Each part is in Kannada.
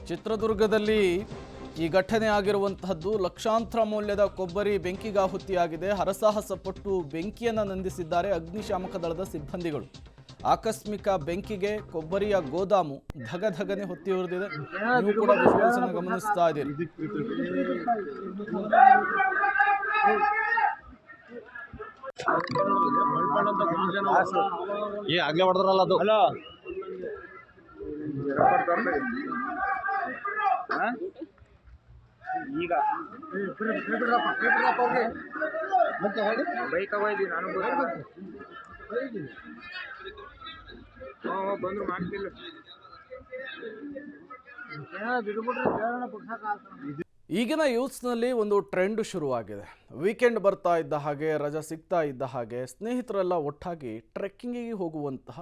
ಚಿತ್ರದುರ್ಗದಲ್ಲಿ ಈ ಘಟನೆ ಆಗಿರುವಂತಹದ್ದು ಲಕ್ಷಾಂತರ ಮೌಲ್ಯದ ಕೊಬ್ಬರಿ ಬೆಂಕಿಗಾಹುತಿಯಾಗಿದೆ. ಹರಸಾಹಸ ಪಟ್ಟು ಬೆಂಕಿಯನ್ನು ನಂದಿಸಿದ್ದಾರೆ ಅಗ್ನಿಶಾಮಕ ದಳದ ಸಿಬ್ಬಂದಿಗಳು. ಆಕಸ್ಮಿಕ ಬೆಂಕಿಗೆ ಕೊಬ್ಬರಿಯ ಗೋದಾಮು ಧಗಧಗನೆ ಹೊತ್ತಿ ಉರಿದಿದೆ. ನೀವು ಕೂಡ ವಿಜುವಲ್ಸ್ ಅನ್ನು ಗಮನಿಸ್ತಾ ಇದ್ದೀರಿ. ಆಗ್ಲೇ ಹೊಡೆದ್ರಲ್ಲ ಅದು ಈಗ ಬೈಕ್ ಹೋಗಿದ್ದೀವಿ ನಾನು ಬಂದ್ರು ಮಾಡ್ತಿಲ್ಲ. ಈಗಿನ ಯೂತ್ಸ್ನಲ್ಲಿ ಒಂದು ಟ್ರೆಂಡ್ ಶುರುವಾಗಿದೆ. ವೀಕೆಂಡ್ ಬರ್ತಾ ಇದ್ದ ಹಾಗೆ, ರಜಾ ಸಿಗ್ತಾ ಇದ್ದ ಹಾಗೆ ಸ್ನೇಹಿತರೆಲ್ಲ ಒಟ್ಟಾಗಿ ಟ್ರೆಕ್ಕಿಂಗಿಗೆ ಹೋಗುವಂತಹ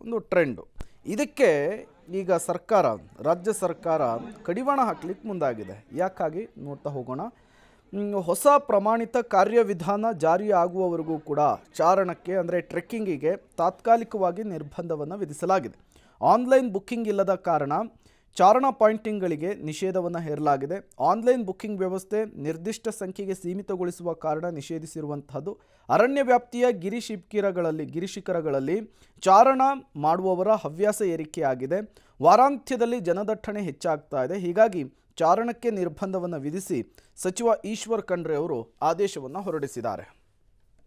ಒಂದು ಟ್ರೆಂಡು. ಇದಕ್ಕೆ ಈಗ ರಾಜ್ಯ ಸರ್ಕಾರ ಕಡಿವಾಣ ಹಾಕ್ಲಿಕ್ಕೆ ಮುಂದಾಗಿದೆ. ಯಾಕಾಗಿ ನೋಡ್ತಾ ಹೋಗೋಣ. ಹೊಸ ಪ್ರಮಾಣಿತ ಕಾರ್ಯವಿಧಾನ ಜಾರಿ ಆಗುವವರೆಗೂ ಕೂಡ ಚಾರಣಕ್ಕೆ ಅಂದರೆ ಟ್ರೆಕ್ಕಿಂಗಿಗೆ ತಾತ್ಕಾಲಿಕವಾಗಿ ನಿರ್ಬಂಧವನ್ನು ವಿಧಿಸಲಾಗಿದೆ. ಆನ್ಲೈನ್ ಬುಕ್ಕಿಂಗ್ ಇಲ್ಲದ ಕಾರಣ ಚಾರಣ ಪಾಯಿಂಟಿಂಗ್ಗಳಿಗೆ ನಿಷೇಧವನ್ನು ಹೇರಲಾಗಿದೆ. ಆನ್ಲೈನ್ ಬುಕ್ಕಿಂಗ್ ವ್ಯವಸ್ಥೆ ನಿರ್ದಿಷ್ಟ ಸಂಖ್ಯೆಗೆ ಸೀಮಿತಗೊಳಿಸುವ ಕಾರಣ ನಿಷೇಧಿಸಿರುವಂತಹದ್ದು. ಅರಣ್ಯ ವ್ಯಾಪ್ತಿಯ ಗಿರಿಶಿಖರಗಳಲ್ಲಿ ಚಾರಣ ಮಾಡುವವರ ಹವ್ಯಾಸ ಏರಿಕೆಯಾಗಿದೆ. ವಾರಾಂತ್ಯದಲ್ಲಿ ಜನದಟ್ಟಣೆ ಹೆಚ್ಚಾಗ್ತಾ ಇದೆ. ಹೀಗಾಗಿ ಚಾರಣಕ್ಕೆ ನಿರ್ಬಂಧವನ್ನು ವಿಧಿಸಿ ಸಚಿವ ಈಶ್ವರ್ ಖಂಡ್ರೆ ಅವರು ಆದೇಶವನ್ನು ಹೊರಡಿಸಿದ್ದಾರೆ.